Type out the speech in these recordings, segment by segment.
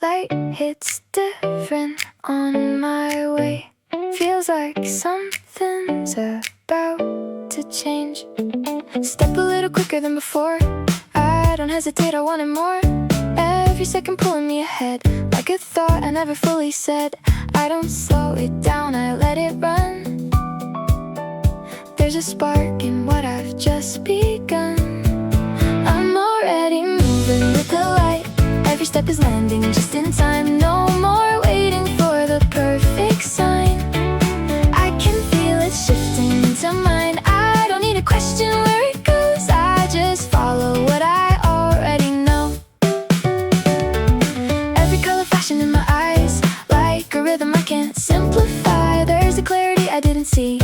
light hits different on my way. Feels like something's about to change. Step a little quicker than before. I don't hesitate, I want it more. Every second pulling me ahead, like a thought I never fully said. I don't slow it down, I let it run. There's a spark in what I've just begun. I'm already moving with the light. Every step is landing just in time. No more waiting for the perfect sign. I can feel it shifting into mine. I don't need to question where it goes. I just follow what I already know. Every color flashing in my eyes, like a rhythm I can't simplify. There's a clarity I didn't see.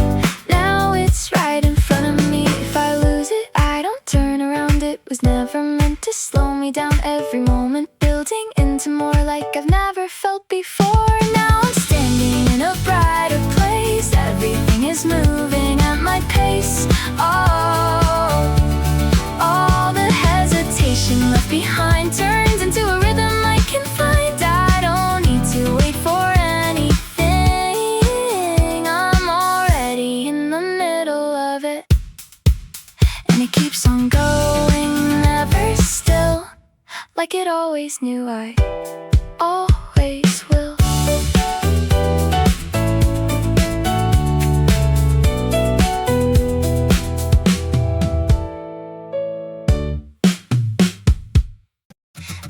Now it's right in front of me. If I lose it, I don't turn around. It was never meant to slow me down. Every moment building into more, like I've never felt before. Now I'm standing in a brighter place. Everything is moving at my pace. Oh, all the hesitation left behind turns into a rhythm I can find. I don't need to wait for anything. I'm already in the middle of it, and it keeps on going, never still, like it always knew I always will.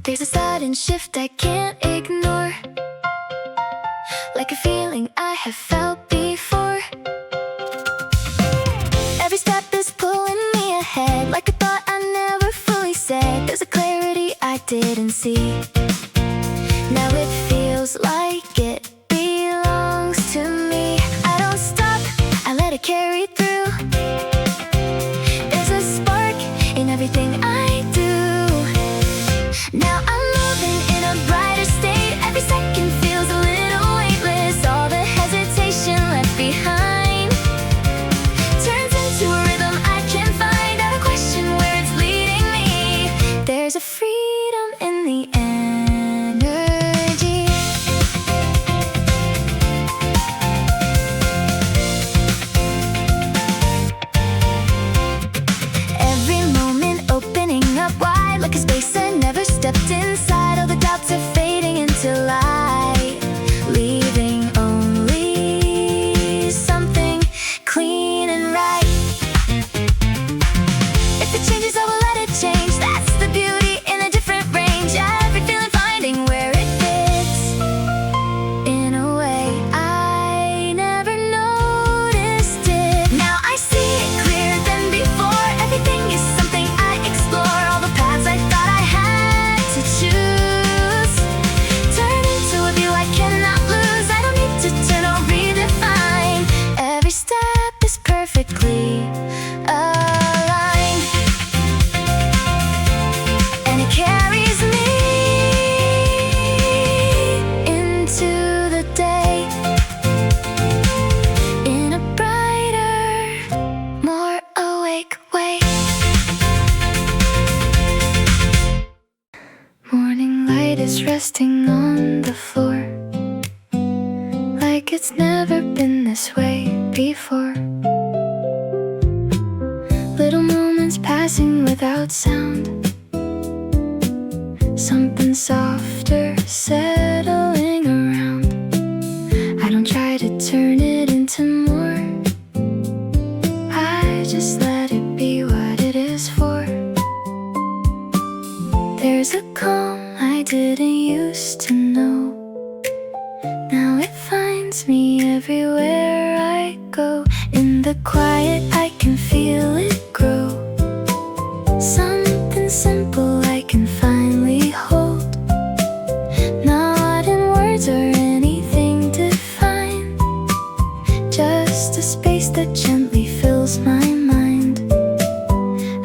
There's a sudden shift I can't ignore, like a feeling I have felt before. Every step is pulling me ahead, like a thought I never fully said. There's a clarity I didn't see. Now it feels like it belongs to me. I don't stop, I let it carry through. There's a spark in everything I do. Now I'm moving in a brighter state. Every second feels a little weightless. All the hesitation left behind turns into a rhythm I can find. I don't question where it's leading me. There's a freedom in the energy. Every moment opening up wide, like a space I never stepped inside. All the doubts are fading into light, leaving only something clean and right. If it changes, I will let it change. That's the beauty in a different range. Every feeling finding where it fits in a way I never noticed it. Now I see it clearer than before. Everything is something I explore. All the paths I thought I had to choose turn into a view I cannot lose. I don't need to turn or redefine. Every step is perfectly aligned, and it carries me into the day in a brighter, more awake way. Morning light is resting on the floor, like it's never been this way before. Little moments passing without sound, something softer settling around. I don't try to turn it into more, I just let it be what it is for. There's a calm I didn't used to know. Now it finds me everywhere I go. In the quiet I can feel it grow. Something simple I can finally hold. Not in words or anything defined, just a space that gently fills my mind.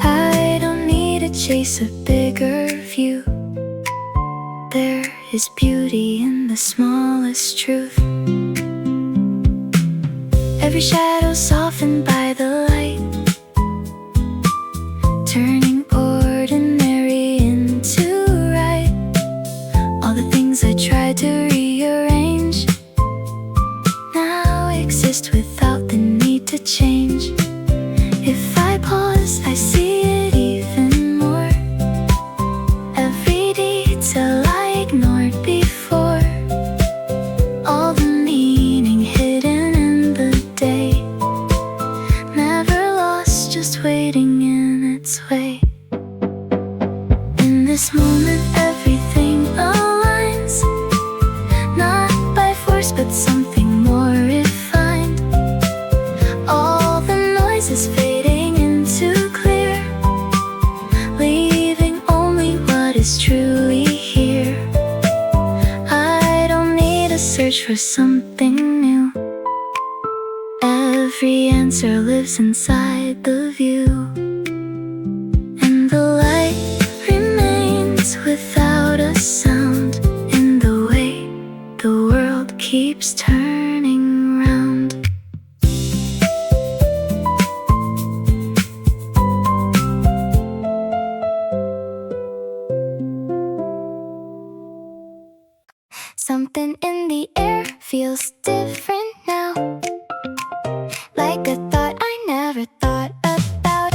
I don't need to chase a bigger view. There is beauty in the smallest truth. Every shadow softened by the light, turning ordinary into right. All the things I tried to rearrange. Now exist without the need to change. If I pause, I see it even more. Every detail I ignored before, all the meaning hidden in the day, never lost, just waiting in its way. In this moment everything aligns, not by force but something more refined. All the noise is fading into clear, leaving only what is truly here. I don't need to search for something new. Every answer lives inside the view, and the light remains without a sound in the way the world keeps turning round. Something in the air feels different now, like a thought I never thought about.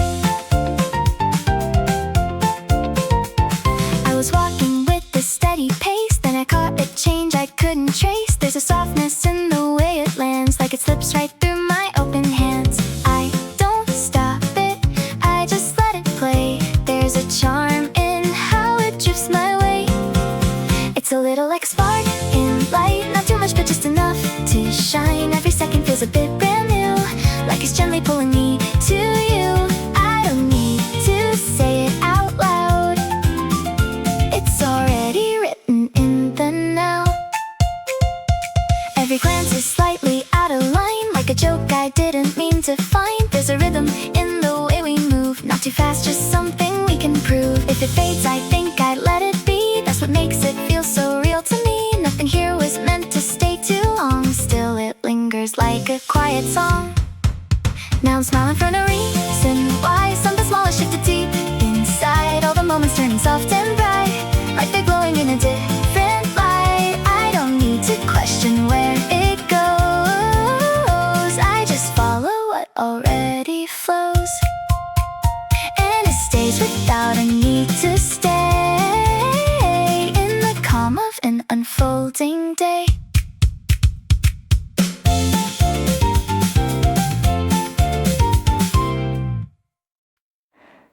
I was walking with a steady pace, then I caught a change I couldn't trace. There's a softness in the way it lands, like it slips right through my open hands. I don't stop it, I just let it play. There's a charm in how it drifts my way. It's a little like a spark in light, not too much but just enough to shine. Every second feels a bit brand new, like it's gently pulling me to you. I don't need to say it out loud, it's already written in the now. Every glance is slightly out of line, like a joke I didn't mean to find. There's a rhythm in the way we move, not too fast, just something we can prove. If it fades, I think I'd let it be. That's what makes it feel so real to me. Nothing here was meant to stay too long, still it lingers like a quiet song. Now I'm smiling for no reason why. Something small has shifted deep inside, all the moments turning soft and bright, right there glowing in a different light. I don't need to question where it goes, I just follow what already flows, and it stays without a need to stay in the calm of an unfolding day.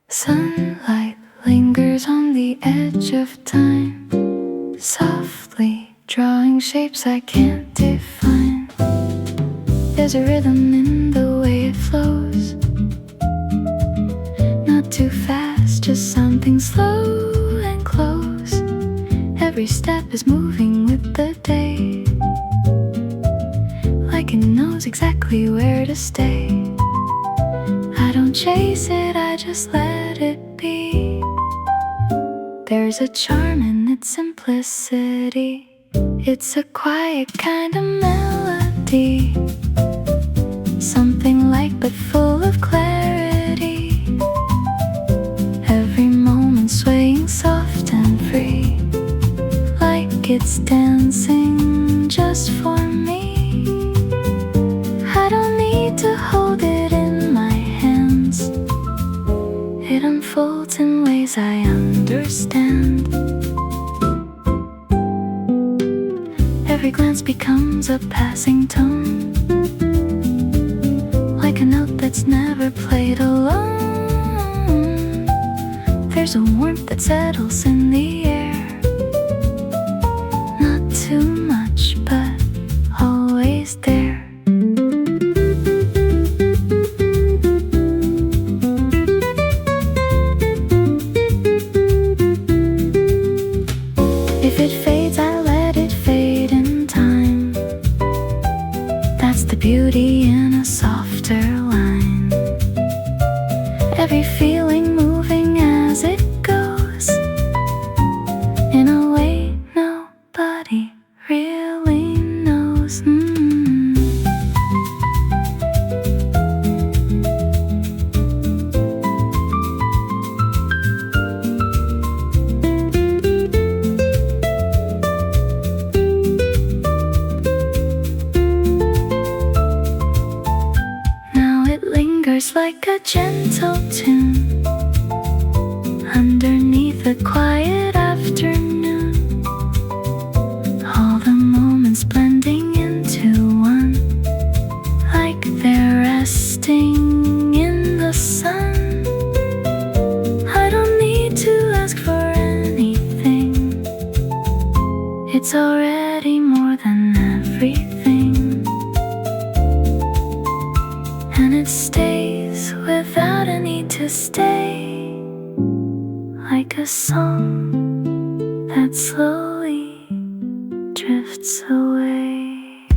Sunlight lingers on the edge of time, softly drawing shapes I can't define. There's a rhythm in the way it flows, not too fast, just something slow and close. Every step is moving with the day, like it knows exactly where to stay. I don't chase it, I just let it be. There's a charm in its simplicity, it's a quiet kind of melody, something light but full of clarity. Every moment swaying soft and free, like it's dancing just for me. I don't need to hold it in my hands, it unfolds in ways I understand. Every glance becomes a passing tone, like a note that's never played alone. There's a warmth that settles in the air, not too much but always there. If it fades, I let it fade in time. That's the beauty in a softer line. Every feeling moving as it goes, in a way nobody really knows. a gentle tune underneath the quiet afternoon. All the moments blending into one, like they're resting in the sun. I don't need to ask for anything, it's already more than everything. And it stays without a need to stay, like a song that slowly drifts away.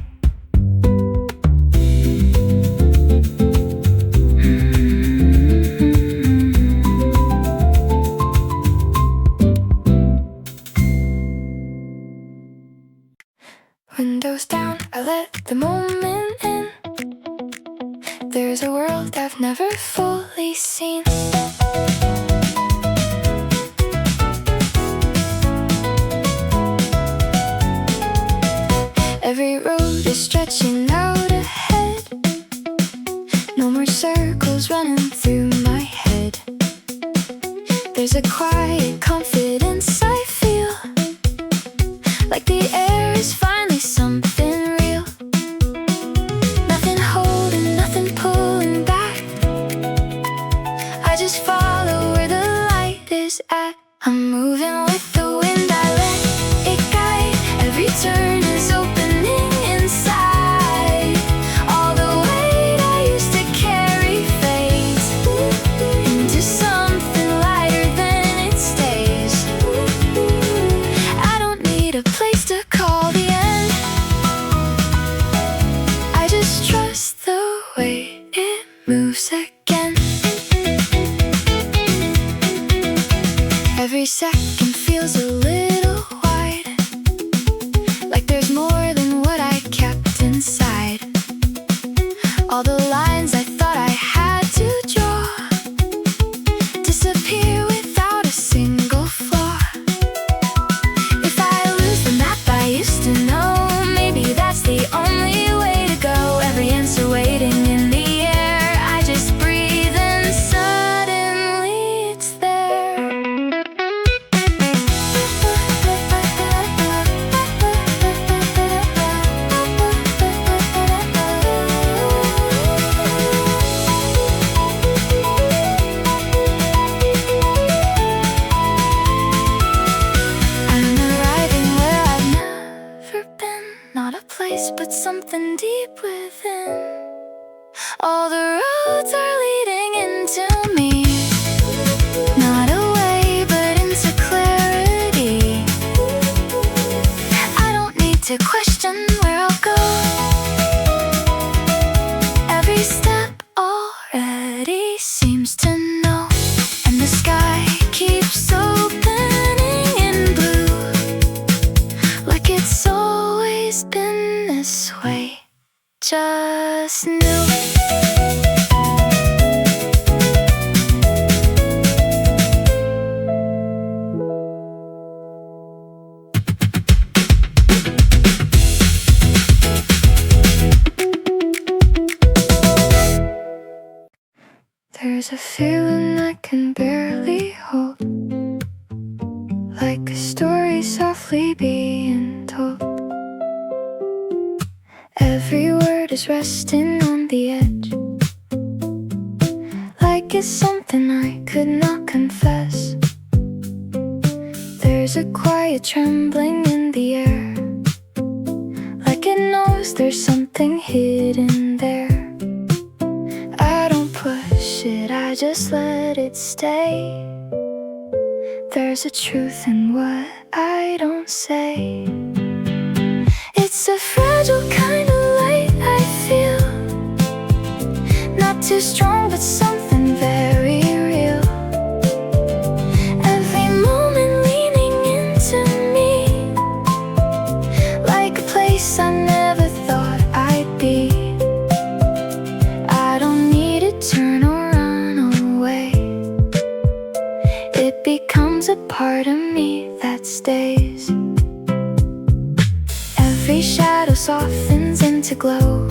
Windows down, I let the moment in. There's a world I've never fully seen. Every road is stretching out ahead. No more circles running through my head. There's a quiet confidence I feel, like the air is finally something real. Nothing holding, nothing pulling back. I just follow where the light is at. I'm moving with the wind, I let it guide. Every turn is opening inside. All the weight I used to carry fades into something lighter than it stays. I don't need a place to call the end, I just trust the way it moves again. Every second feels a little wide, like there's more than what I kept inside. All the lines I thought I had to draw disappear without a single flaw. If I lose the map I used to know, maybe that's the only way to go. Every answer waiting in the air, I just breathe and suddenly it's there. I'm arriving where I've never been, not a place but something deep within. All the roads are leading into me, not away but into clarity. I don't need to question where I'll go, every step already seems to know. And the sky keeps opening in blue, like it's always been this way, just knew. There's a feeling I can barely hold, like a story softly being told. Every word is resting on the edge, like it's something I could not confess. There's a quiet trembling in the air, like it knows there's something hidden there. I don't push it, I just let it stay. There's a truth in what I don't say. It's a fragile kind of light I feel, not too strong but something very real. Every moment leaning into me, like a place I never thought I'd be. I don't need to turn or run away, it becomes a part of me that stays. Every shadow softens into glow,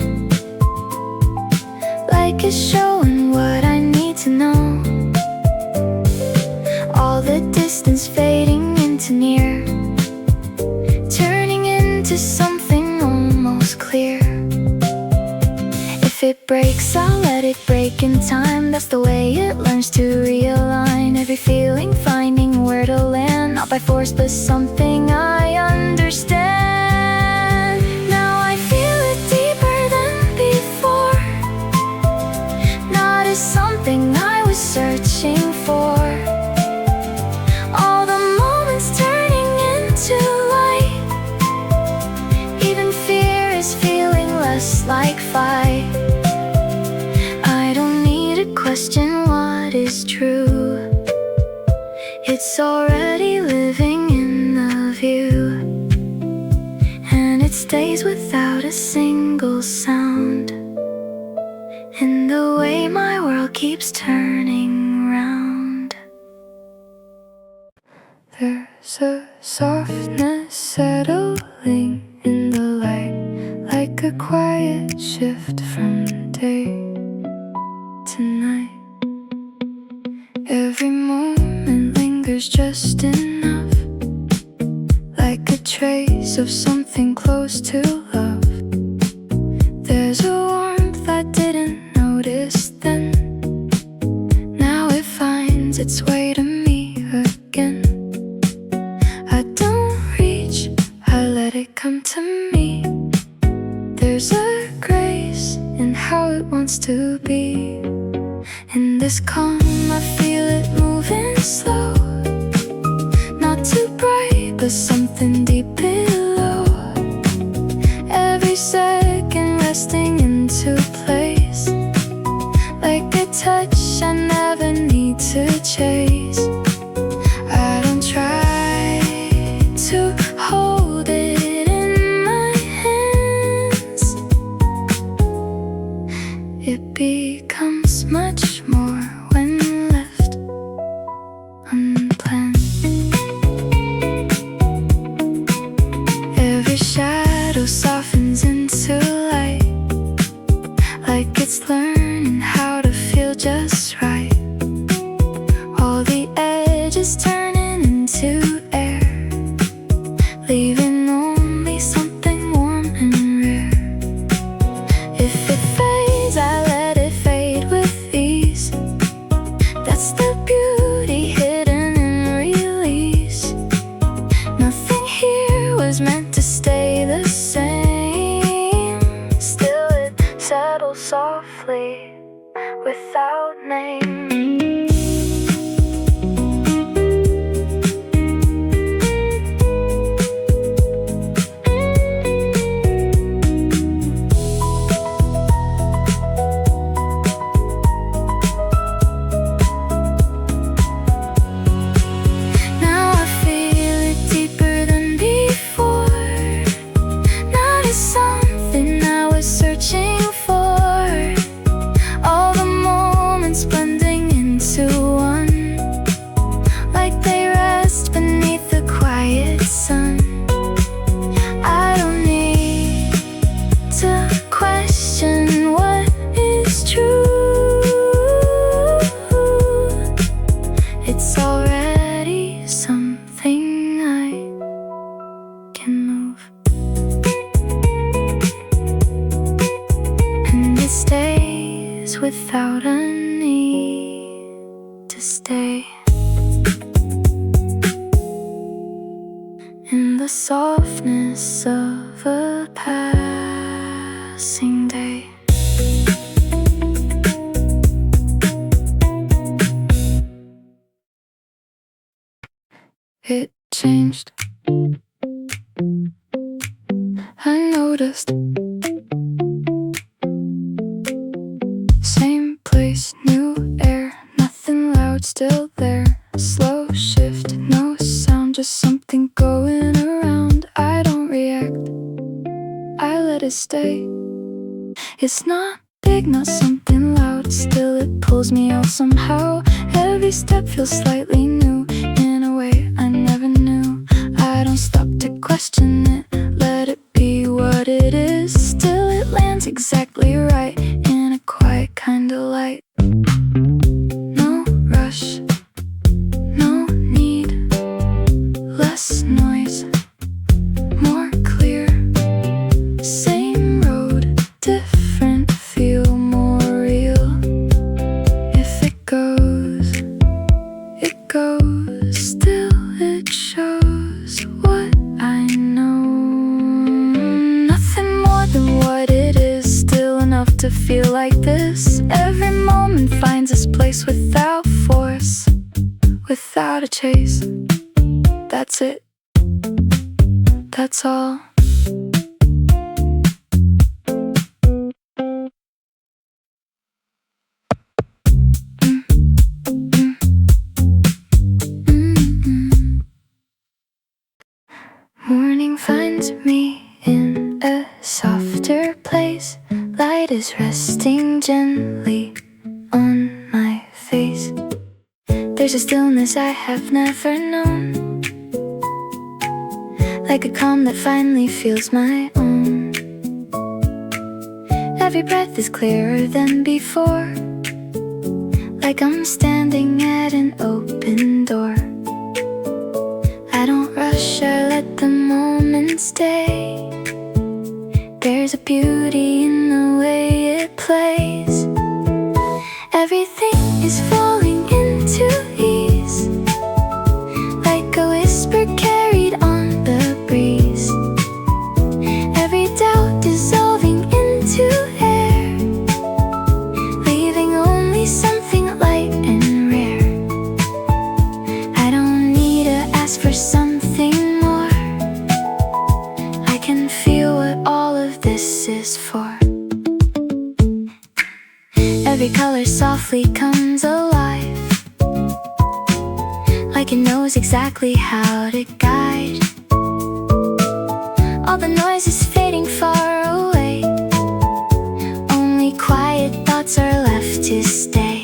like it's showing what I need to know. All the distance fading into near, turning into something almost clear. If it breaks, I'll let it break in time. That's the way it learns to realign. Every feeling finding where to land, not by force but something I understand. Now I feel it deeper than before, not as something I was searching for. All the moments turning into light, even fear is feeling less like fight. I don't need to question what is true, it's already living in the view, and it stays without a single sound, in the way my world keeps turning round. There's a softness settling in the light, like a quiet shift from day to night. Every moment lingers just enough, like a trace of something close to love. There's a warmth I didn't notice then, now it finds its way to me again. I don't reach, I let it come to me. There's a grace in how it wants to be. In this calm I feel it moving slow, not too bright but something deep below. Every second resting into place, like a touch I never need to chase. I don't try to hold it in my hands, it becomes much more when left unplanned. Every shadow softens into light, like it's learning how to feel just right. All the edges turning into air, leaving only something warm and rare. If it fades, I let it fade with ease. That's the beauty hidden in release. Nothing here was meant to stay the same. Still it settles softly without name. Now I feel it deeper than before, not as something I was searching for. All the moments blending into one, like they rest beneath the quiet sun. I don't need to question what is true, it's already something I can move, and it stays without a need to stay. In the softness of a passing day. It changed, I noticed. Same place, new air, nothing loud, still there. Slow shift, no sound, just something going around. I don't react, I let it stay. It's not big, not something loud, still it pulls me out somehow. Every step feels slightly new, in a way I never knew. I don't stop to question it, let it be what it is. Still it lands exactly right, in a quiet kind of light. to feel like this. Every moment finds its place without force, without a chase. That's it, that's all. Morning finds me in a softer place. Light is resting gently on my face. There's a stillness I have never known, like a calm that finally feels my own. Every breath is clearer than before, like I'm standing at an open door. I don't rush, I let the moment stay. There's a beauty in the way it plays. Everything is falling into ease, like a whisper carried on the breeze. Every doubt dissolving into air, leaving only something light and rare. I don't need to ask for something more. I can feel what all of this is for. Every color softly comes alive, like it knows exactly how to guide. All the noise is fading far away, only quiet thoughts are left to stay.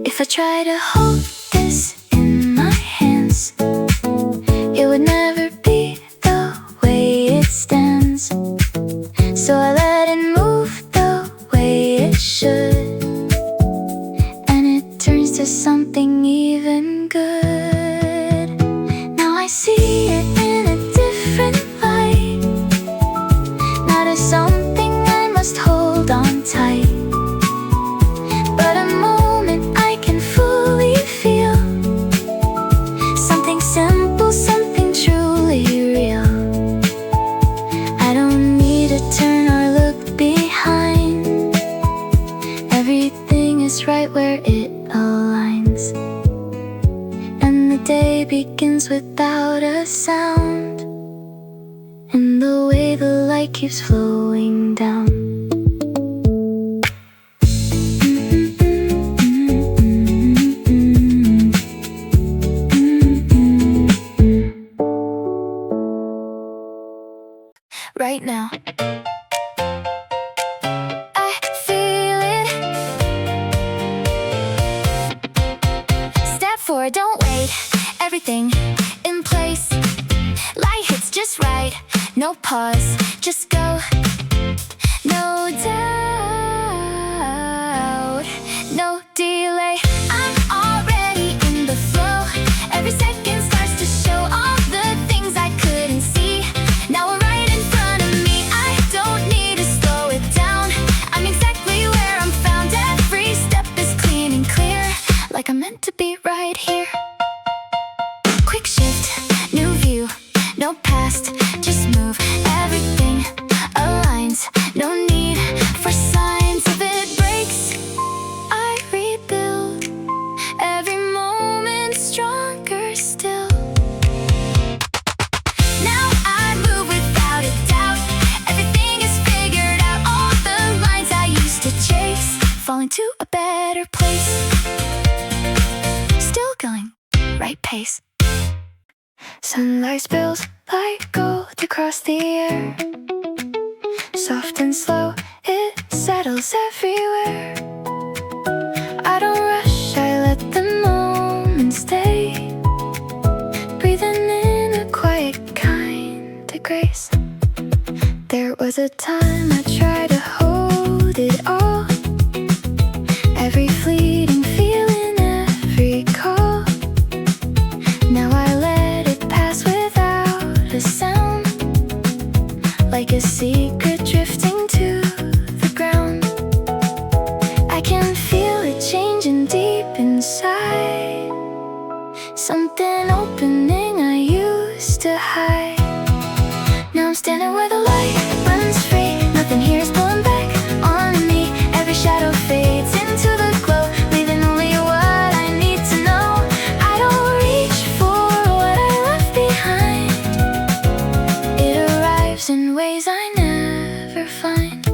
If I try to hold this in my hands, it would never be the way it stands. So I let it move the way it should, and it turns to something even good. Now I see it in a different light, not as something I must hold on tight, but a moment I can fully feel. Something simple, something truly real. I don't need to turn or look behind. Everything is right where it aligns, and the day begins without a sound, and the way the light keeps flowing down. Right now I feel it. Step forward, don't wait. Everything in place. Light hits just right. No pause, just go. No doubt, no delay. I'm already in the flow. Every second starts to show all the things I couldn't see. Now we're right in front of me. I don't need to slow it down. I'm exactly where I'm found. Every step is clean and clear, like I'm meant to be right here. Quick shift, new view, no past, just move. Everything aligns, no need for signs. If it breaks, I rebuild. Every moment stronger still. Now I move without a doubt. Everything is figured out. All the lines I used to chase, falling to a better place. Still going, right pace. Sunlight spills like gold across the air. Soft and slow, it settles everywhere. I don't rush, I let the moment stay, breathing in a quiet kind of grace. There was a time I tried to hold it all, every fleeting feeling, every call. Now I let it pass without a sound, like a secret drifting to the ground. I can feel it changing deep inside, something opening I used to hide. Now I'm standing where the light runs free. Nothing here is pulling back on in ways I never find.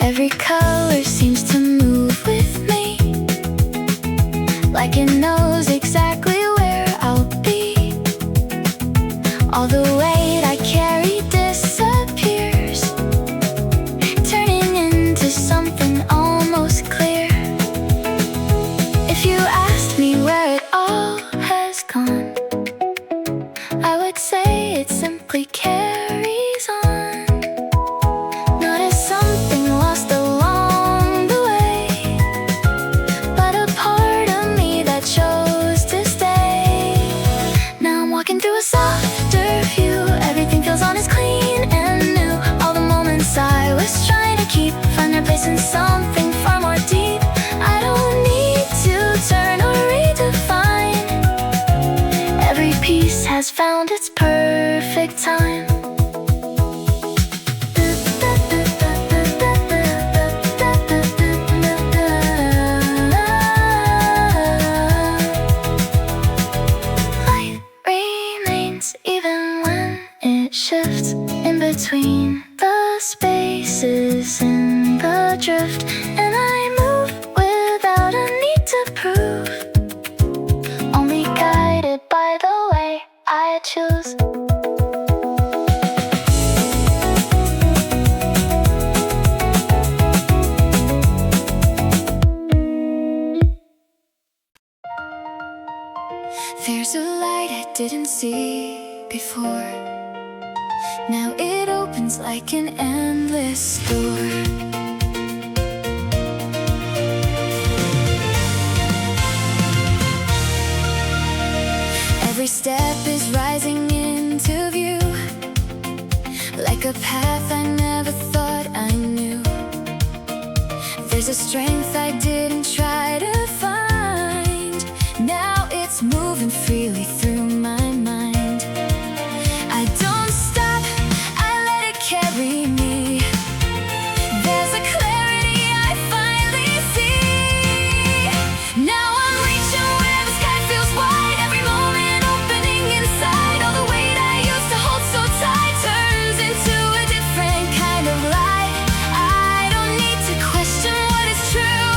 Every color seems to move with me, like it knows exactly where I'll be. All the weight I carry disappears, turning into something almost clear. If you asked me where it all has gone, I would say it simply carries on. Not as something lost along the way, but a part of me that chose to stay. Now I'm walking through a softer view. Everything feels honest, clean and new. All the moments I was trying to keep find their place in something far more deep. I don't need to turn or redefine. Every piece has found its perfect time. Light remains even when it shifts in between the spaces in the drift, and I move without a need to prove, only guided by the way I choose. There's a light I didn't see before. Now it opens like an endless door. Every step is rising into view, like a path I never thought I knew. There's a strength I didn't try to find. Now it's moving freely through my mind. I don't stop, I let it carry me. There's a clarity I finally see. Now I'm reaching where the sky feels wide. Every moment opening inside. All the weight I used to hold so tight turns into a different kind of light. I don't need to question what is true.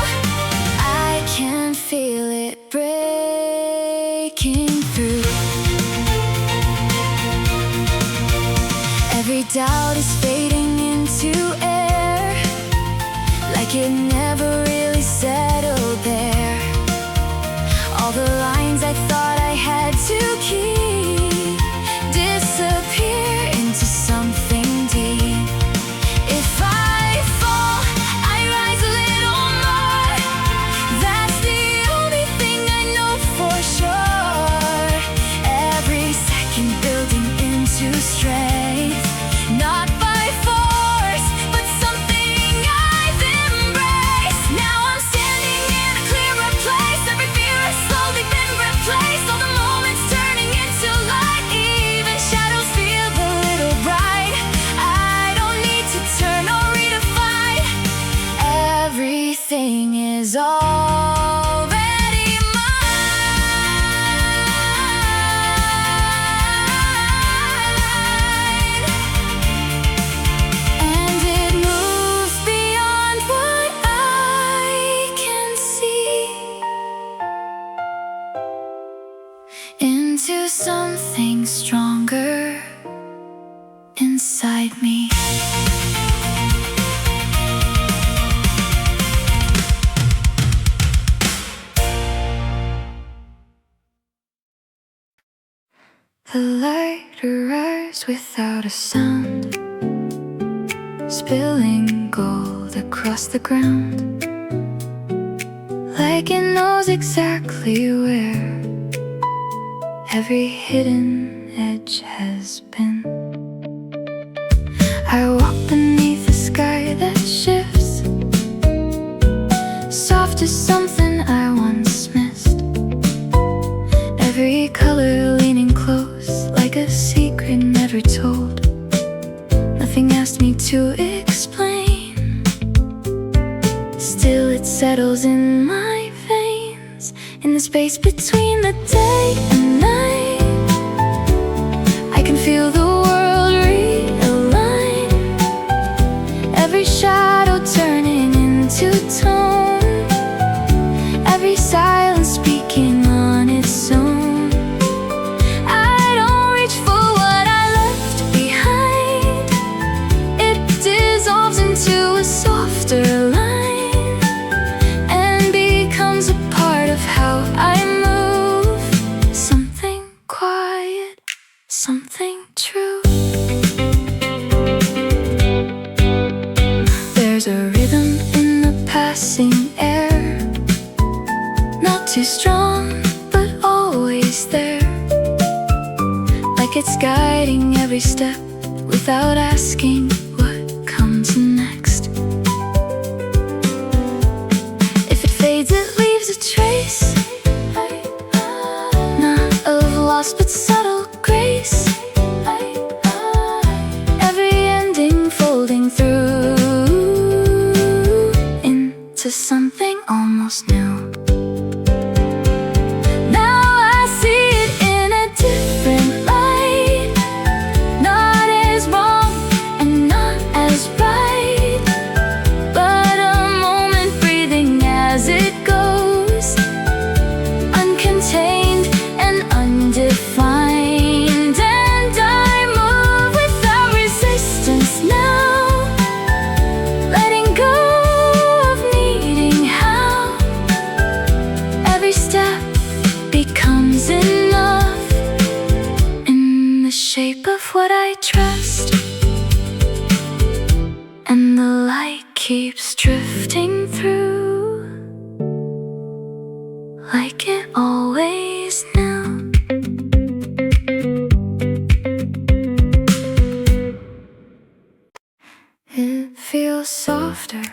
I can feel it breaking through. Every doubt is fading into air, like it never really settled there. All the lines I thought I had to keep disappear into something deep. If I fall, I rise a little more. That's the only thing I know for sure. Every second building into strength, not by force, but something I've embraced. Now I'm standing in a clearer place. Every fear has slowly been replaced. All the moments turning into light. Even shadows feel a little bright. I don't need to turn or redefine. Everything is already mine, and it moves beyond what I can see, into something stronger inside me. The light arrives without a sound, spilling gold across the ground, like it knows exactly where every hidden edge has been. I walk beneath a sky that shifts, soft as something I once missed. Every color leaning close, like a secret never told. Nothing asked me to explain. Still it settles in my veins, in the space between the day and night. I can feel the world realign. too strong, but always there, like it's guiding every step without asking what comes next. If it fades, it leaves a trace, not of loss but subtle grace. Every ending folding through into something almost new. Shape of what I trust, and the light keeps drifting through, like it always knew. It feels softer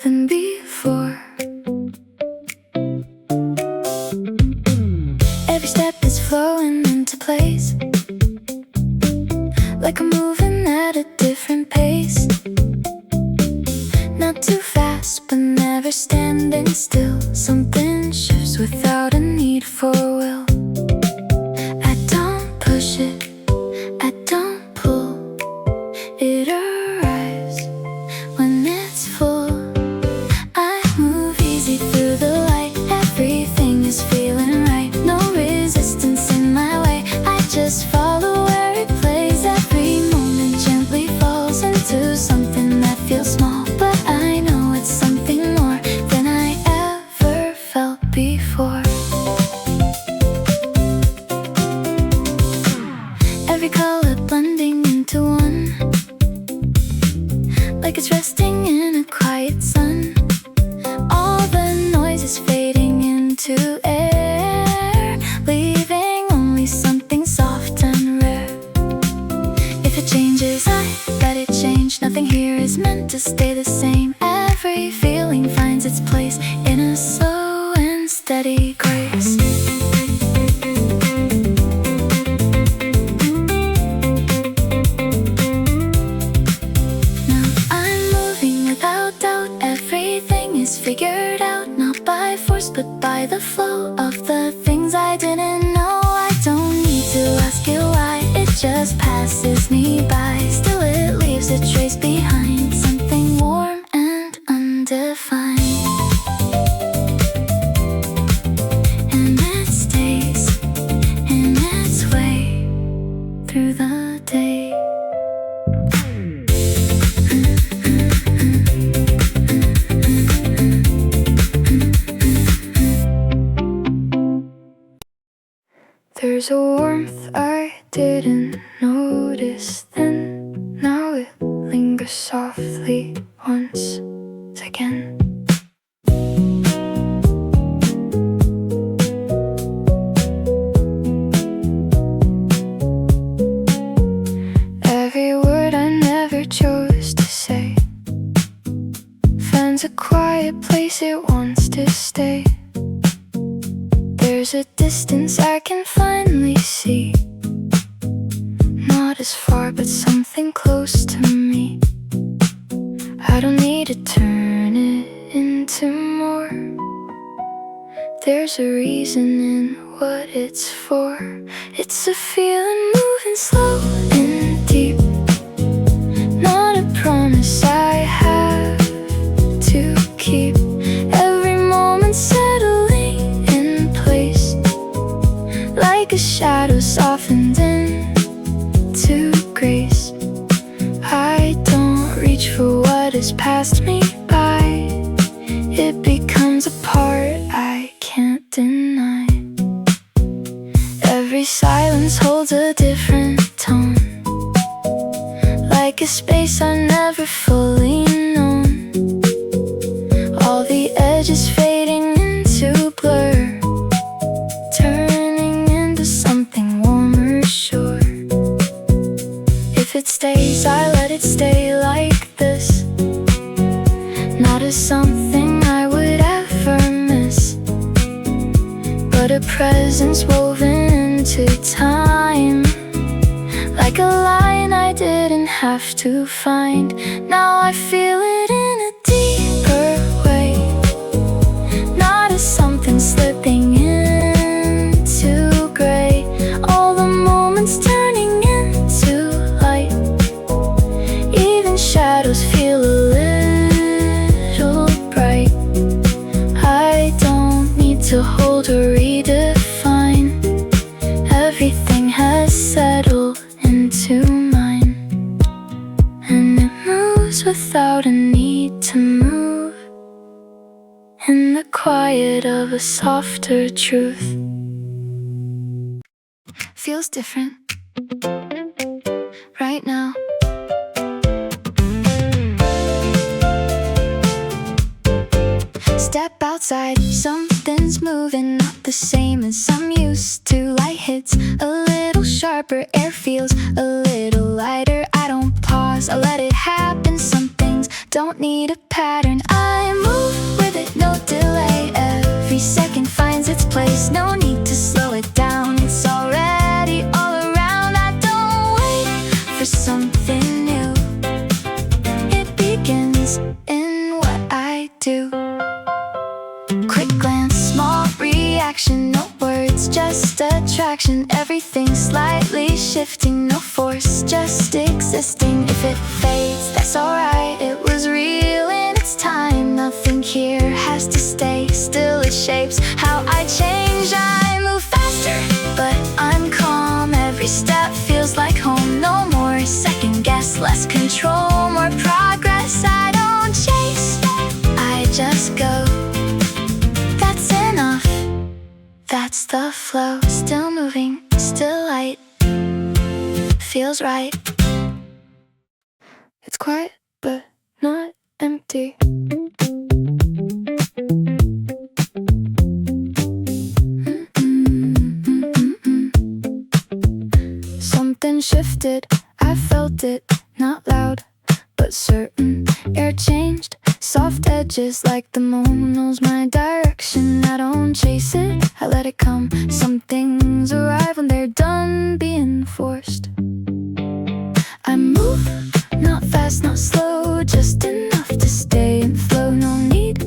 than before. Every step is flowing into place, like I'm moving at a different pace. Not too fast, but never standing still. Something shifts without a need for will. I don't push it, I don't pull. It arrives when it's full. I move easy through the light. Everything is feeling right. No resistance in my way. I just follow where it plays. Every moment gently falls into something that feels small, but I know it's something more than I ever felt before. Every color blending into one, like it's resting in a quiet sun. All the noise is fading into air, leaving only something soft and rare. If it changes, I let it change. Nothing here is meant to stay the same. Every feeling finds its place in a slow and steady grace. Now I'm moving without doubt. Everything is figured out, not by force but by the flow of the things I didn't know. I don't need to ask it why, it just passes me by. Still it leaves a trace behind, something warm and undefined. And it stays in its way through the day. There's a warmth I didn't notice then. Now it lingers softly once again. Every word I never chose to say finds a quiet place it wants to stay. There's a distance I can finally see, not as far but something close to me. I don't need to turn it into more. There's a reason in what it's for. It's a feeling moving slow and deep, not a promise I have to keep. Every moment settling in place, like a shadow softened into grace. I don't reach for what has passed me by. It becomes a part I can't deny. Every silence holds a different tone, like a space I've never fully known. All the edges sure. If it stays, I let it stay like this. Not as something I would ever miss, but a presence woven into time, like a line I didn't have to find. Now I feel it in a deeper way, not as something slipping into gray. All the moments turning into light, even shadows feel a little bright. I don't need to hold or redefine. Everything has settled into mine, and it moves without a need to move, in the quiet of a softer truth. Feels different right now. Step outside, something's moving, not the same as I'm used to. Light hits a little sharper, air feels a little lighter. I don't pause, I let it happen. Some things don't need a pattern. I move with it, no delay. Every second finds its place, no need to slow it down. It's already all around. I don't wait for something new. It begins in what I do. Quick glance, small reaction, no words, just attraction. Everything slightly shifting, no force, just existing. If it fades, that's alright. It was real in its time. Nothing here has to stay still. It shapes how I change. I move faster, but I'm calm. Every step feels like home. No more second guess, less control, more progress. I don't chase, I just go. That's enough, that's the flow. Still moving, still light, feels right. It's quiet, but not empty. Something shifted, I felt it, not loud, but certain. Air changed, soft edges like the moon knows my direction. I don't chase it, I let it come. Some things arrive when they're done being forced. I move, not fast, not slow, just enough to stay in flow. No need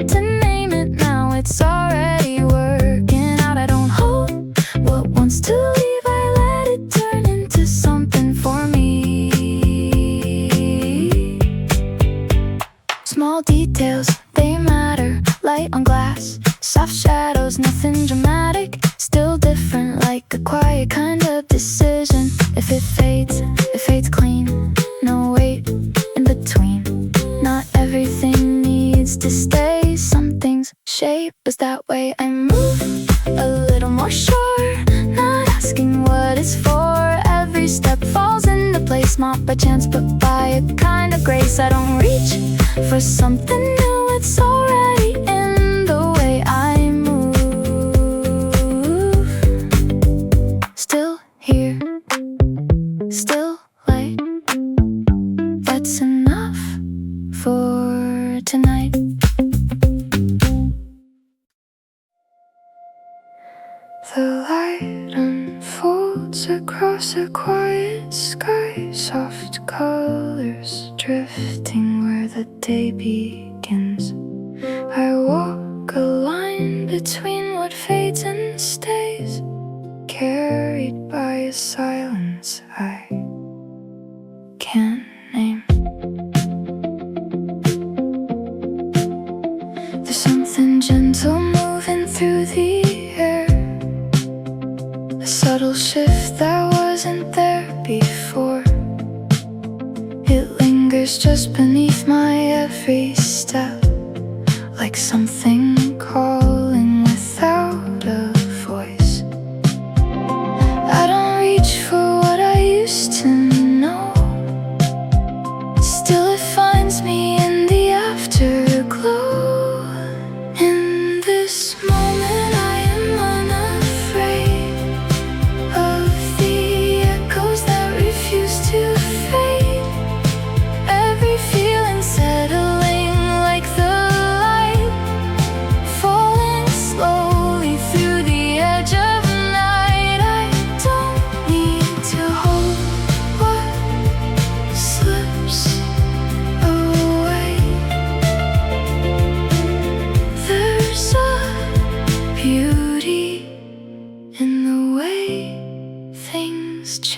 to name it now, it's already working out. I don't hold what wants to leave, I let it turn into something for me. Small details, they matter. Light on glass, soft shadows, nothing dramatic. Still different, like a quiet kind of decision. If it fades clean. No weight in between. Not everything needs to stay. Some things shape us that way. I move a little more sure, not asking what it's for. Every step falls into place, not by chance but by a kind of grace. I don't reach for something new, it's already in the way I move. Still here, still light. That's enough for tonight. The light unfolds across a quiet sky, soft colors drifting where the day begins. I walk a line between what fades and stays, carried by a silence I can't name. There's something gentle moving through the air, a subtle shift that wasn't there before. It lingers just beneath my every step, like something calling without a voice. I don't reach for what I used to know, still it finds me in the afterglow. In this moment I am unafraid of the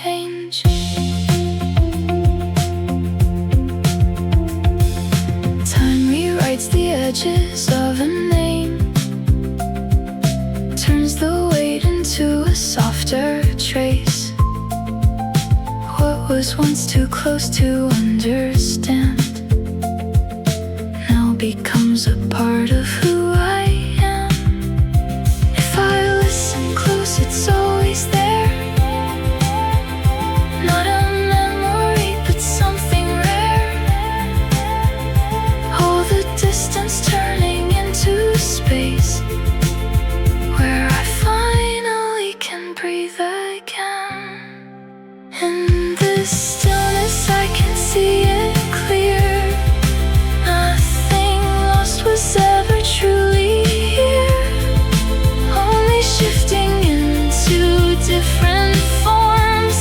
change. Time rewrites the edges of a name, turns the weight into a softer trace. What was once too close to understand now becomes a part of who I am. If I listen close, it's always there. Not a memory, but something rare. All the distance turning into space, where I finally can breathe again. In this stillness I can see it clear. Nothing lost was ever truly here, only shifting into different forms,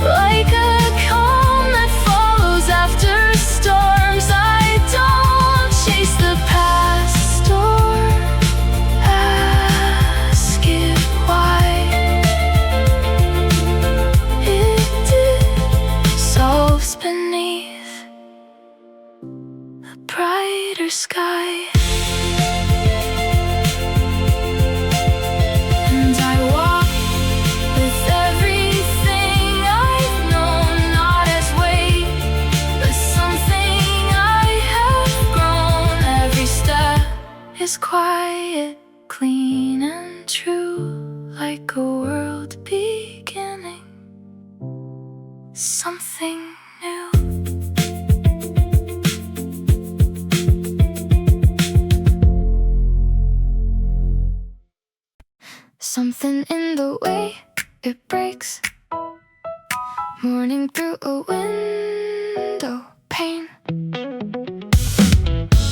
like a calm that follows after storms. I don't chase the past or ask it why. It dissolves beneath a brighter sky. And I walk with everything I've known, not as weight, but something I have grown. Every step is quiet, clean and true, like a world beginning, something new. Something in the way it breaks, morning through a window pane.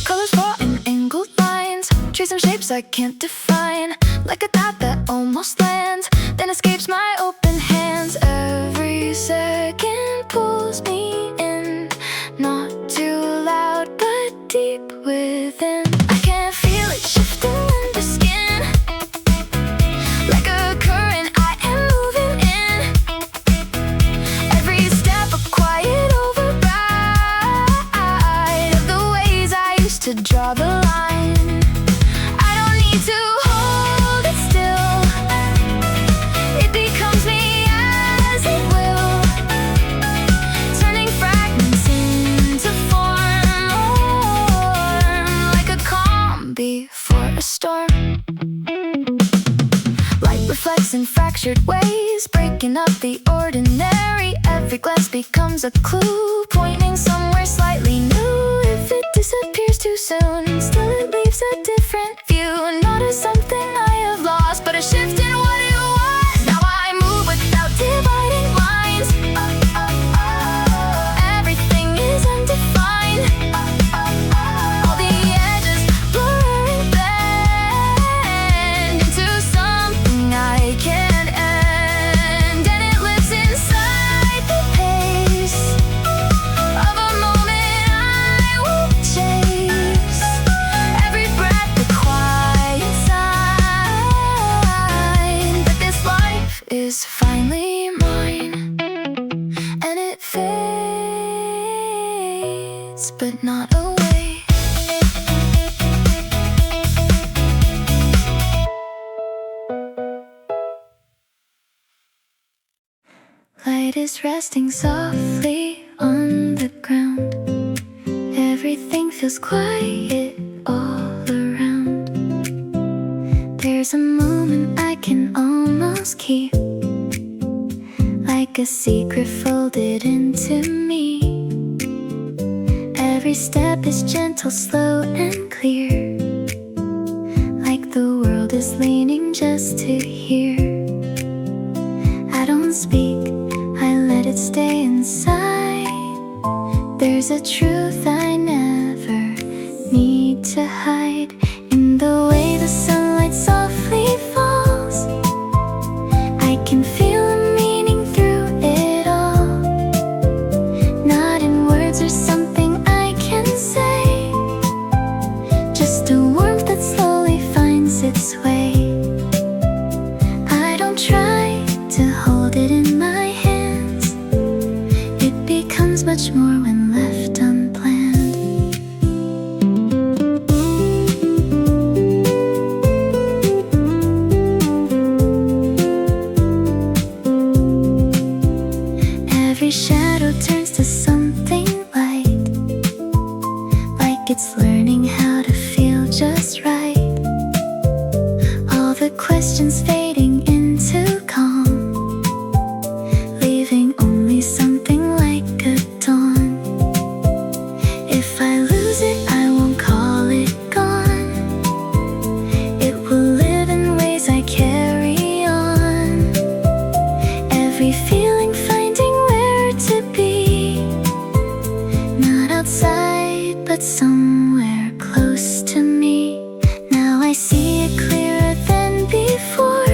Colors fall in angled lines, tracing shapes I can't define, like a thought that almost lands, then escapes my open hands. Every second pulls me in, not too loud but deep within. I can feel it shifting under skin, like a current I am moving in. Every step a quiet override of the ways I used to draw the line. I don't need to hold it still, it becomes me as it will, turning fragments into form, like a calm before a storm. Light reflects in fractured ways, breaking up the ordinary. Every glance becomes a clue, pointing somewhere slightly new. If it disappears too soon, still it leaves a different view. Not as something I have lost, but a shift in what it was. Now I move without dividing lines. Everything is undefined. All the edges blur and bend into something I can't end, and it lives inside the pace of a moment I will chase. Every breath a quiet sign that this life is finally mine, and it fades but not away. Light is resting softly on the ground. Everything feels quiet all around. There's a moment I can almost keep, like a secret folded into me. Every step is gentle, slow and clear, like the world is leaning just to hear. I don't speak, I let it stay inside. There's a truth I never need to hide, in the way the sunlight softly falls. I can feel a meaning through it all, not in words or something I can say, just a warmth that slowly finds its way. I don't try to hold it in my hand, Every shadow turns to something light, like it's learning how to feel just right. All the questions fading into calm, leaving only something like a dawn. If I lose it, I won't call it gone. It will live in ways I carry on. Every feeling finding where to be, not outside but somewhere close to me. Now I see it clearer than before.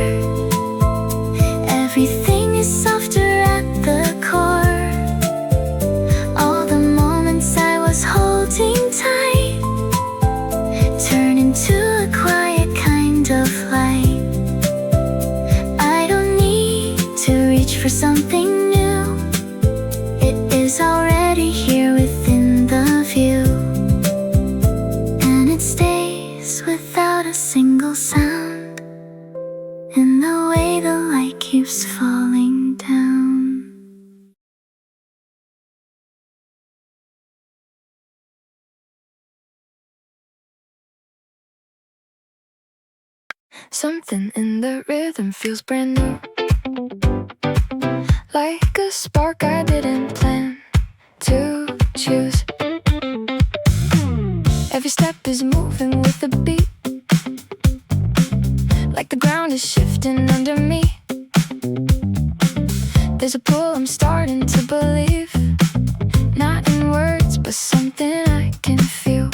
Everything is softer at the core. All the moments I was holding tight turn into a quiet kind of light. I don't need to reach for something new. It is already here within the view, and it stays without a single sound, in the way the light keeps falling down. Something in the rhythm feels brand new, like a spark I didn't plan to choose. Every step is moving with the beat, like the ground is shifting under me. There's a pull I'm starting to believe, not in words but something I can feel.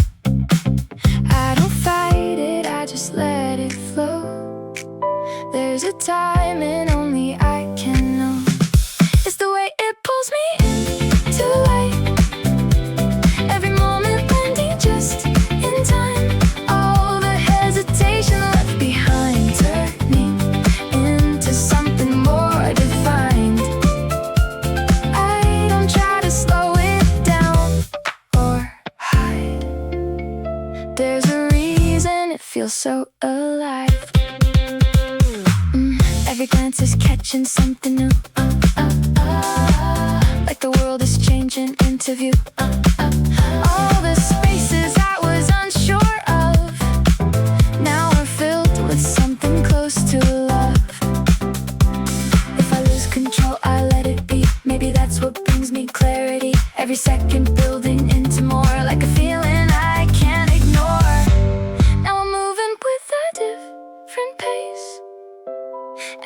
I don't fight it, I just let it flow. There's a timing only I can know. It's the way it pulls me into light, every moment blending just in time. All the hesitation left behind, turning into something more defined. I don't try to slow it down or hide. There's a reason it feels so alive. Every glance is catching something new, like the world is changing into view. All the spaces I was unsure of now are filled with something close to love. If I lose control, I let it be. Maybe that's what brings me clarity. Every second building into more, like a feeling I can't ignore. Now I'm moving with a different pace.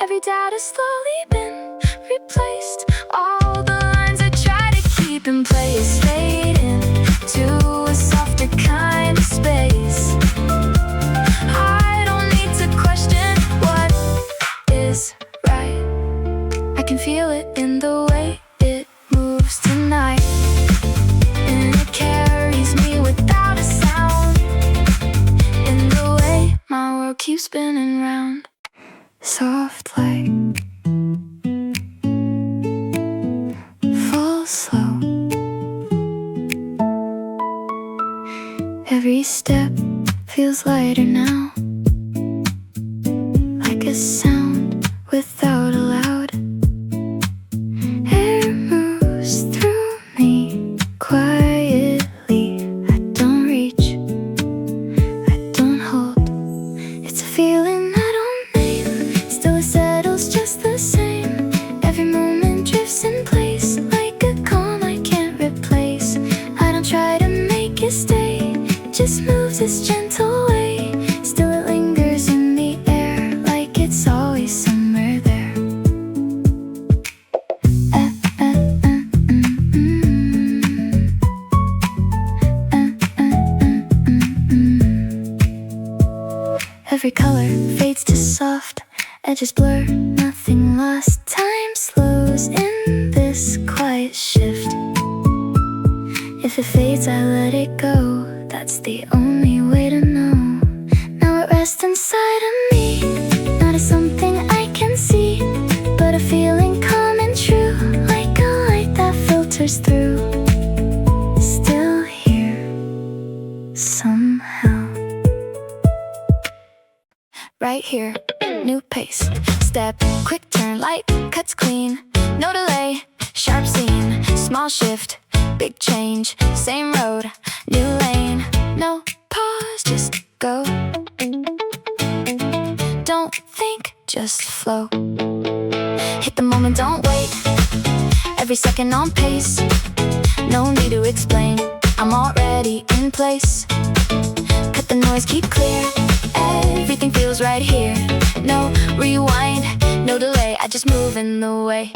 Every doubt has slowly been replaced. All the lines I try to keep in place fade into a softer kind of space. I don't need to question what is right. I can feel it in the way it moves tonight, and it carries me without a sound, in the way my world keeps spinning round. Soft light fall slow. Every step feels lighter now, like a sound without a loud. Air moves through me quietly. I don't reach, I don't hold. It's a feeling I don't name, still it settles just the same. Every moment drifts in place, like a calm I can't replace. I don't try to make it stay, it just moves its gentle way. Still it lingers in the air, like it's always somewhere there. Every color fades to soft, edges blur, nothing lost. Time slows in this quiet shift. If it fades, I let it go. That's the only way to know. Now it rests inside of me, not as something I can see, but a feeling calm and true, like a light that filters through. Still here, somehow. Right here, new pace. Step, quick turn, light cuts clean. No delay, sharp scene. shift, big change, same road, new lane. No pause, just go. Don't think, just flow. Hit the moment, don't wait. Every second on pace. No need to explain, I'm already in place. Cut the noise, keep clear. Everything feels right here. No rewind, no delay, I just move in the way.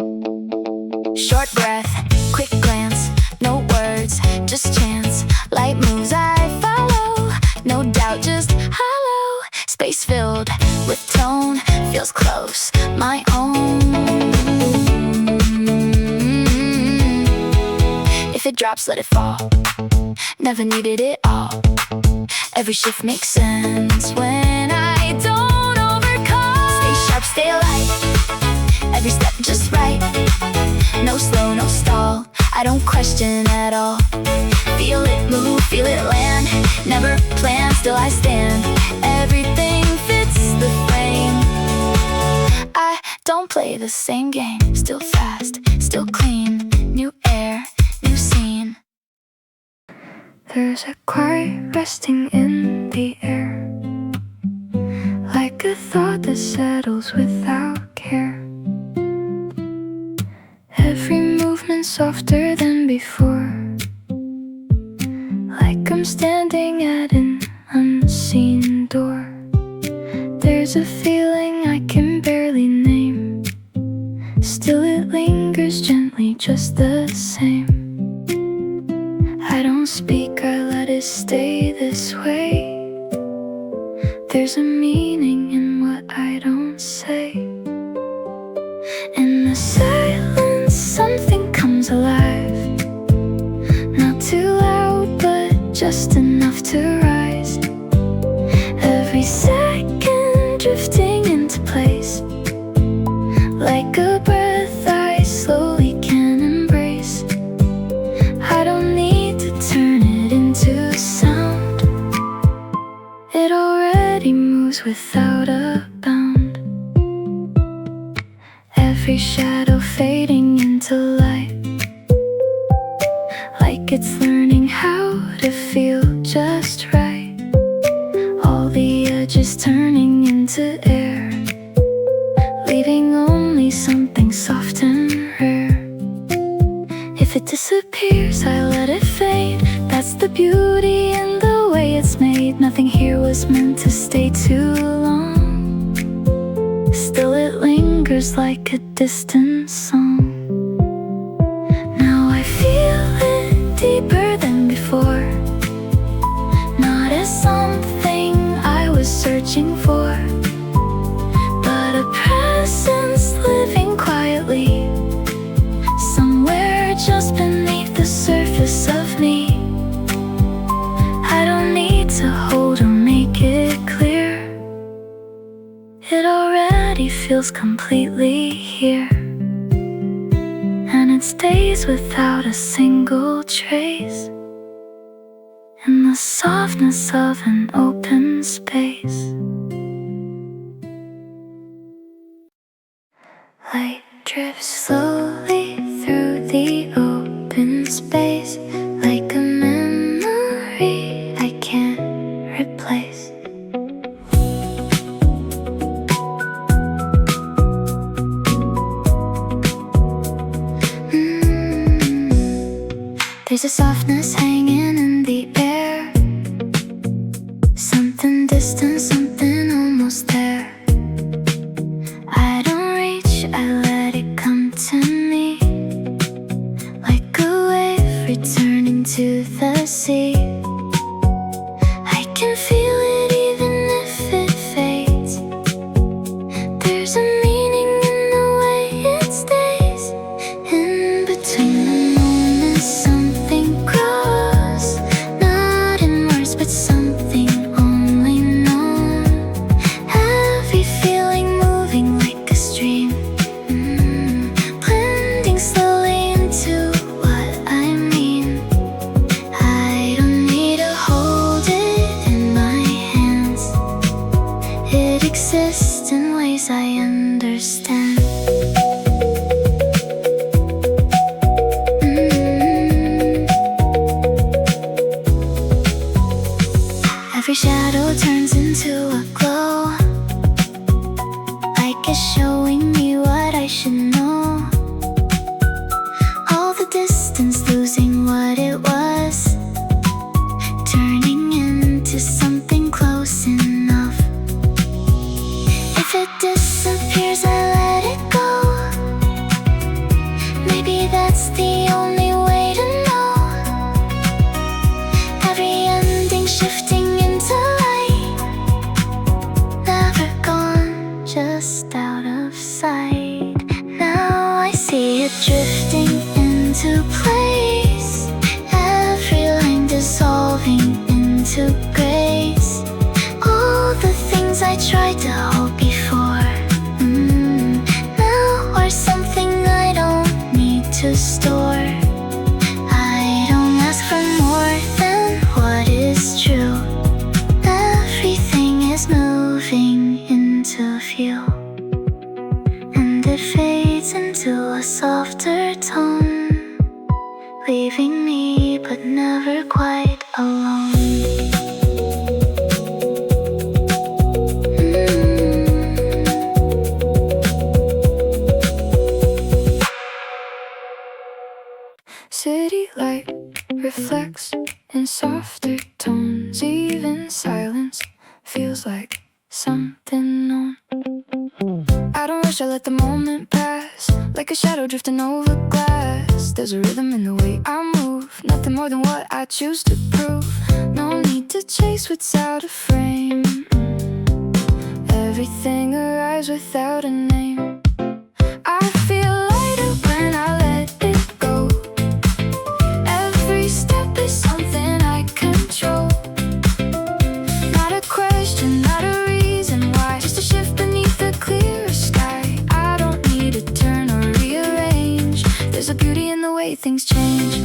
Short breath, quick glance, no words, just chance. Light moves, I follow. No doubt, just hollow. Space filled with tone, feels close, my own. If it drops, let it fall. Never needed it all. Every shift makes sense when I don't overcome. Stay sharp, stay alive. Every step just right. No slow, no stall. I don't question at all. Feel it move, feel it land. Never plan, still I stand. Everything fits the frame. I don't play the same game. Still fast, still clean. New air, new scene. There's a quiet resting in the air, like a thought that settles without care. Every movement softer than before, like I'm standing at an unseen door. There's a feeling I can barely name, still it lingers gently just the same. I don't speak, I let it stay this way. There's a meaning in what I don't say. In the silence, something comes alive. Not too loud, but just enough to rise. Every second drifting into place, like a breath I slowly can embrace. I don't need to turn it into sound. It already moves without a bound. Every shadow fading into light, like it's learning how to feel just right. All the edges turning into air, leaving only something soft and rare. If it disappears, I let it fade. That's the beauty in the way it's made. Nothing here was meant to stay too long. Still it lingers like a distant song. Now I feel it deeper than before, not as something I was searching for, but a presence living quietly, somewhere just beneath the surface of me. I don't need to hold or make it clear. It already feels completely here, and it stays without a single trace, in the softness of an open space. Light drifts slowly through the open space, like a memory I can't replace. There's a softness hanging in the air, something distant, something almost there. I don't reach, I let it come to me, like a wave returning to the sea. I can feel it even if it fades. There's a meaning in the way it stays. In between the moments, something grows, not in words, but something only knows. It's the only way to know. Every ending shifting into light, never gone, just out of sight. Now I see it drifting into place, every line dissolving into grace. All the things I tried to hold before, now are something I don't need to store. I don't ask for more than what is true. Everything is moving into view, and it fades into a softer tone, leaving me but never quite alone. City light reflects in softer tones. Even silence feels like something known. I don't rush, I let the moment pass, like a shadow drifting over glass. There's a rhythm in the way I move, nothing more than what I choose to prove. No need to chase what's out of frame. Everything arrives without a name. I feel lighter when I let it go. Every step is something I control. Not a question, not a reason why, just a shift beneath the clear sky. I don't need to turn or rearrange. There's a beauty in the way things change.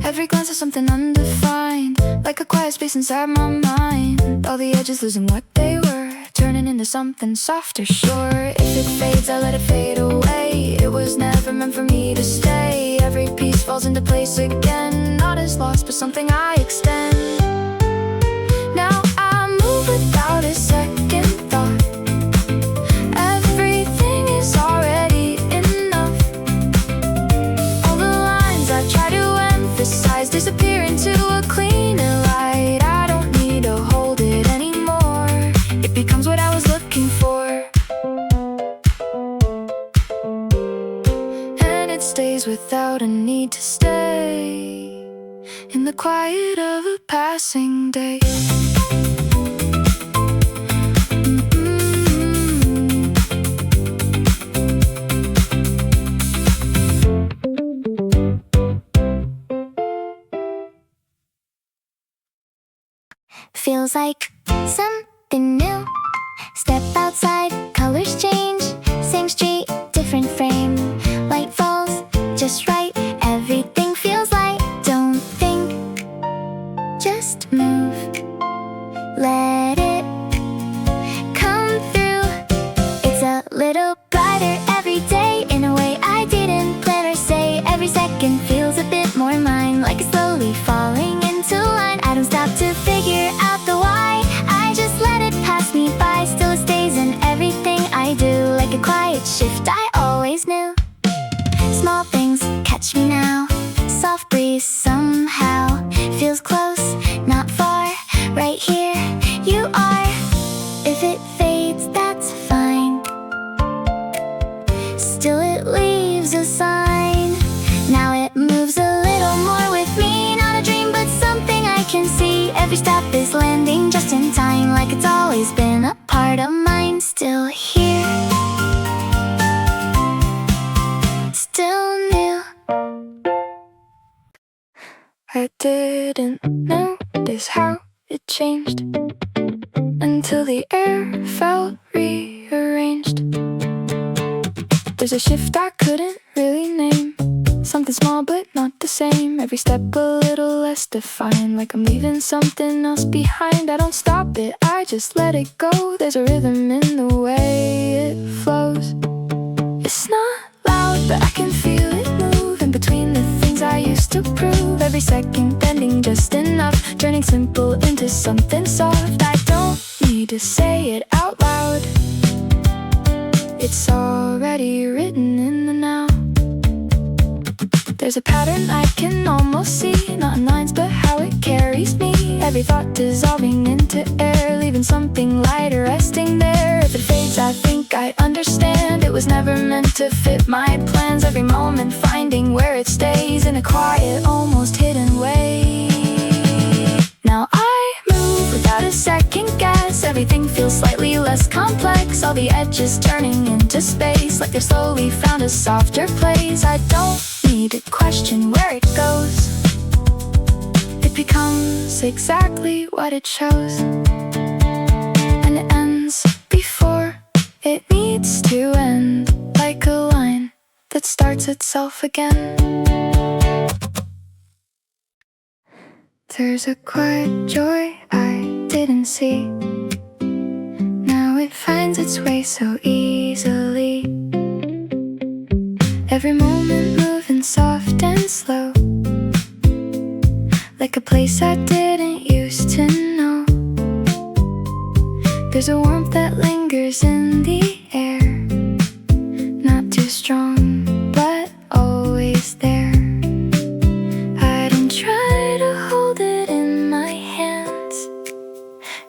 Every glance is something undefined, like a quiet space inside my mind. All the edges losing what they were, turning into something softer, sure. If it fades, I let it fade away. It was never meant for me to stay. Every piece falls into place again, not as lost, but something I extend. Now I move without a second thought. Everything is already enough. All the lines I try to emphasize disappear into a cleaner light. I don't need to hold it anymore. It becomes what I was looking for, and it stays without a need to stay, in the quiet of a passing day. Feels like something new. Step outside, colors change. Same street, different frame. Light falls just right. Everything feels light. Don't think, just move. Let it come through. It's a little brighter every day, in a way I didn't plan or say. Every second feels a bit more mine, like it's slowly falling into line. I don't stop to figure out the why, I just let it pass me by. Still it stays in everything I do, like a quiet shift I always knew. Small things catch me now. Soft breeze somehow feels close, not far. Right here you are. If it fades, that's fine. Still it leaves a sign. Now it moves a little more with me. Not a dream, but something I can see. Every step is landing just in time, like it's always been a part of mine. Still here, still new. I didn't notice how it changed until the air felt rearranged. There's a shift I couldn't really name, something small but not the same. Every step a little less defined, like I'm leaving something else behind. I don't stop it, I just let it go. There's a rhythm in the way it flows. It's not loud, but I can feel it move in between the things I used to prove. Every second bending just enough, turning simple into something soft. I don't need to say it out loud, it's already written in the now. There's a pattern I can almost see, not in lines but how it carries me. Every thought dissolving into air, leaving something lighter resting there. If it fades, I think I understand. It was never meant to fit my plans. Every moment finding where it stays, in a quiet, almost hidden way. Now I move without a second guess. Everything feels slightly less complex. All the edges turning into space, like they've slowly found a softer place. I don't need to question where it goes. It becomes exactly what it shows, and it ends before it needs to end, like a line that starts itself again. There's a quiet joy I didn't see. Now it finds its way so easily. Every moment moving soft and slow, like a place I didn't used to know. There's a warmth that lingers in the air, not too strong, but always there. I didn't try to hold it in my hands.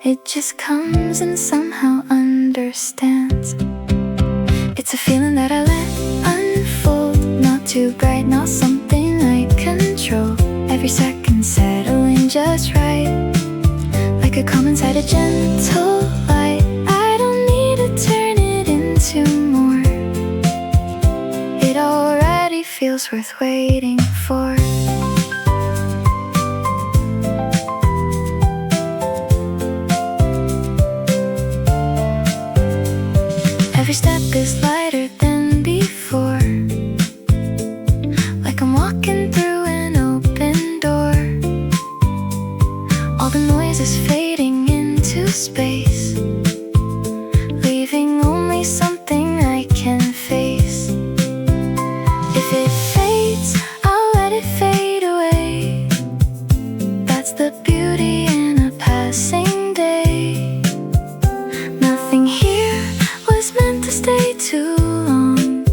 It just comes and somehow understands. It's a feeling that I let unfold, not too bright, not something I control. Every second settling just right, like a calm inside a gentle light. I don't need to turn it into more. It already feels worth waiting for. Every step is lighter than before, like I'm walking through an open door. All the noise is fading into space, leaving only something I can face. If it fades, I'll let it fade away. That's the beauty in a passing day. Nothing here was meant to stay too long.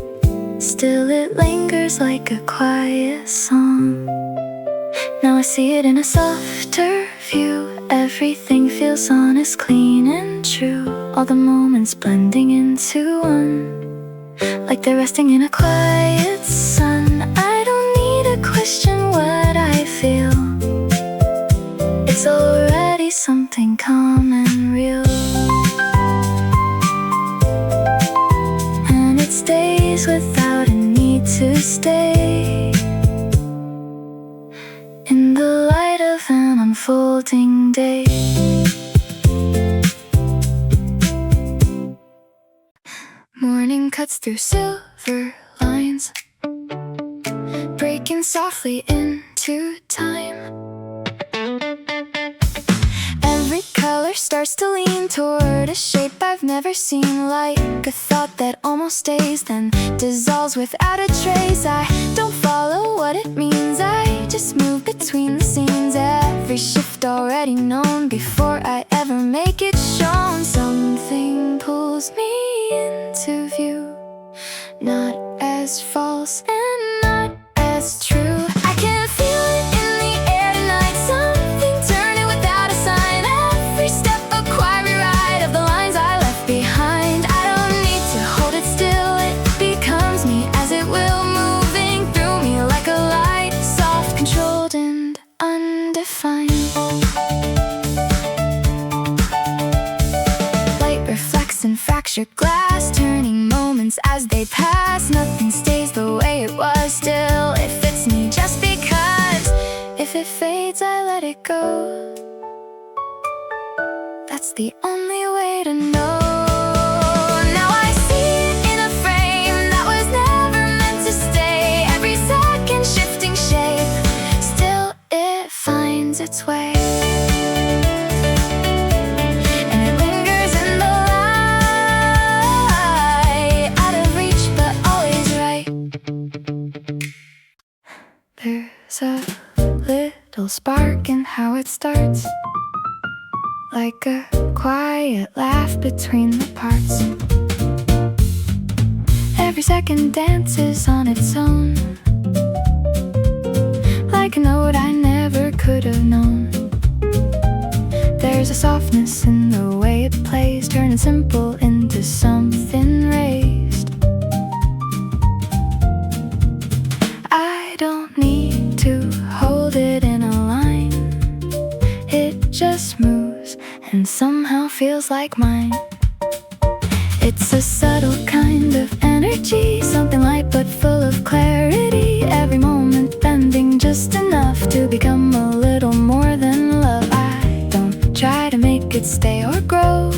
Still it lingers like a quiet song. Now I see it in a softer view. Everything feels honest, clean and true. All the moments blending into one, like they're resting in a quiet sun. I don't need to question what I feel. It's already something calm and real, and it stays without a need to stay, in the light of an unfolding day. Morning cuts through silver lines, breaking softly into time. Every color starts to lean toward a shape I've never seen, like a thought that almost stays, then dissolves without a trace. I don't follow what it means, I just move between the scenes. Every shift already known before I ever make it shown. Something pulls me into view, not as false and not as true. I can feel it in the air tonight, something turning without a sign. Every step a quiet rewrite of the lines I left behind. I don't need to hold it still, it becomes me as it will, moving through me like a light, soft, controlled and undefined. Light reflects in fractured glass, turning moments as they pass. Nothing stays the way it was, still it fits me just because. If it fades, I let it go. That's the only way to know. Now I see it in a frame that was never meant to stay. Every second shifting shape, still it finds its way. And it lingers in the light, out of reach but always right. There's a little spark in how it starts, like a quiet laugh between the parts. Every second dances on its own, like a note I never could have known. There's a softness in the way it plays, turning simple into something raised. I don't need to hold it in a line. It just moves and somehow feels like mine. It's a subtle kind of energy, something light but full of clarity. Every moment bending just enough to become a little more than love. I don't try to make it stay or grow.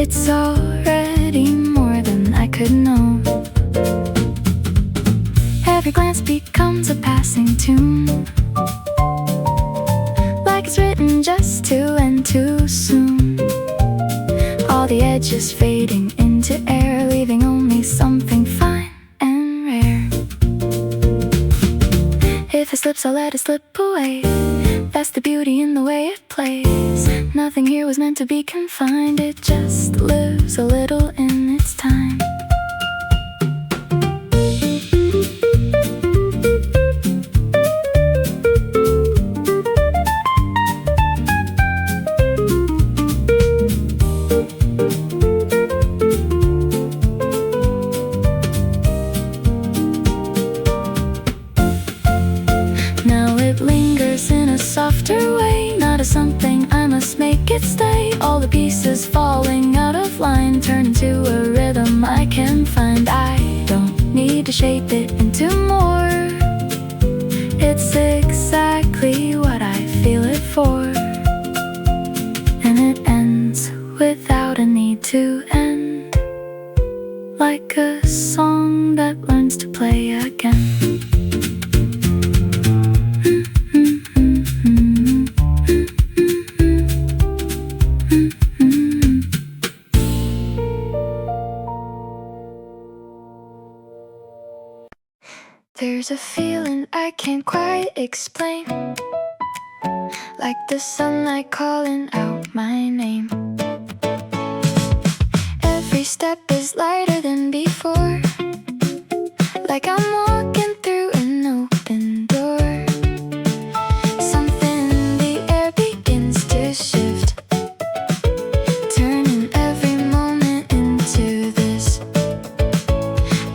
It's already more than I could know. Every glance becomes a passing tune, like it's written just to end too soon. All the edges fading into air, leaving only something fine and rare. If it slips, I'll let it slip away. That's the beauty in the way it plays. Nothing here was meant to be confined. It just lives a little in its time. Softer way, not a something I must make it stay. All the pieces falling out of line turn into a rhythm I can find. I don't need to shape it into more. It's exactly what I feel it for. And it ends without a need to end, like a song that learns to play again. There's a feeling I can't quite explain, like the sunlight calling out my name. Every step is lighter than before, like I'm walking through an open door. Something in the air begins to shift, turning every moment into this.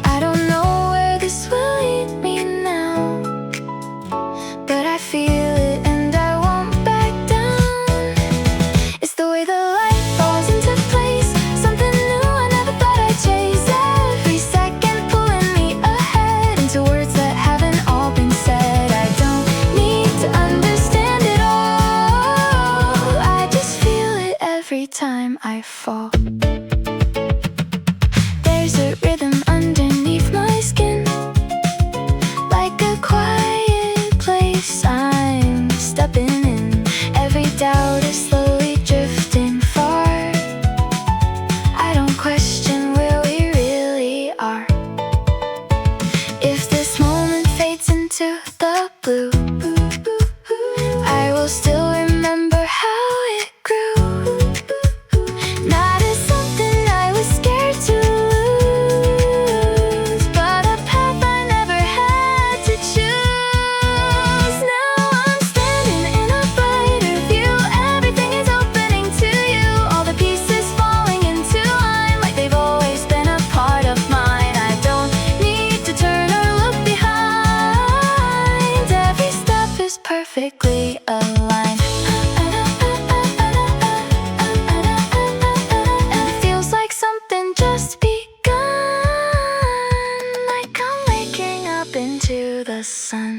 I don't know where this will lead me now, but I feel it and I won't back down. It's the way the light falls into place, something new I never thought I'd chase. Every second pulling me ahead into words that haven't all been said. I don't need to understand it all, I just feel it every time I fall. There's a rhythm underneath my skin, like a quiet place I'm stepping in. Every doubt is slowly drifting far. I don't question where we really are. If this moment fades into the blue, I will still remember how it grew. Not as something I was scared to lose, but a path I never had to choose. Now I'm standing in a brighter view. Everything is opening to you. All the pieces falling into line, like they've always been a part of mine. I don't need to turn or look behind. Every step is perfectly aligned. And it feels like something just begun, like I'm waking up into the sun.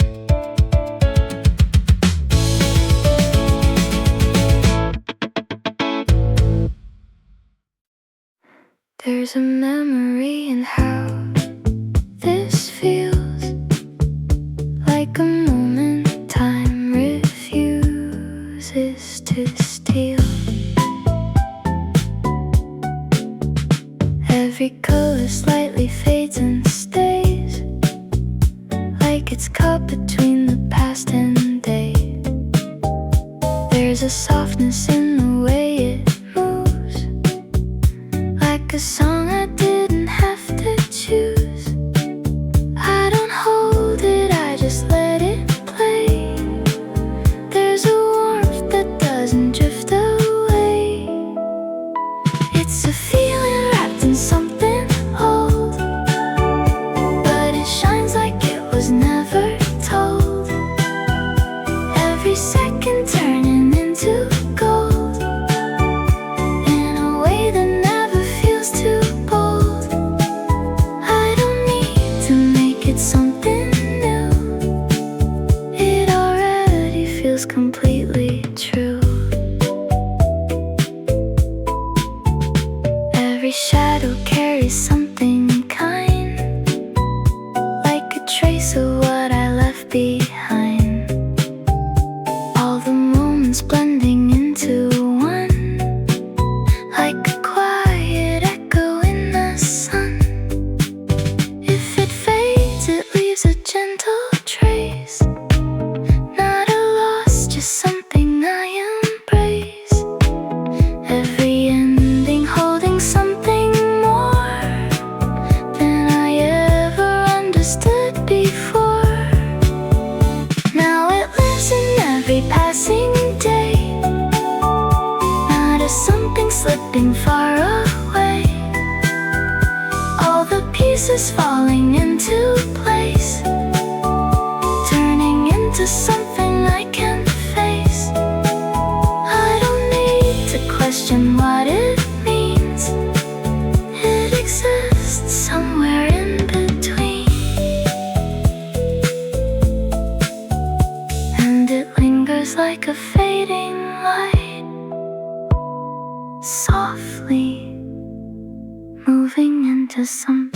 There's a memory in how this feels, like a moment time refuses to steal. Every color slightly fades and stays, like it's caught between the past and day. There's a softness in the way it moves, like a song I didn't have to choose. I don't hold it, I just let it It's a feeling wrapped in something old, but it shines like it was never told. Every second turning into gold in a way that never feels too bold. I don't need to make it something new. It already feels completely true. Every shadow carries something kind, like a trace of what I left behind. All the moments blending into one, like a quiet echo in the sun. If it fades, it leaves a gentle trace, not a loss, just something I embrace. Every ending holding something more than I ever understood before. Now it lives in every passing day, not as something slipping far away. All the pieces falling into place, turning into something I can face. I don't need to question what it means. It exists somewhere in between, and it lingers like a fading light, softly moving into something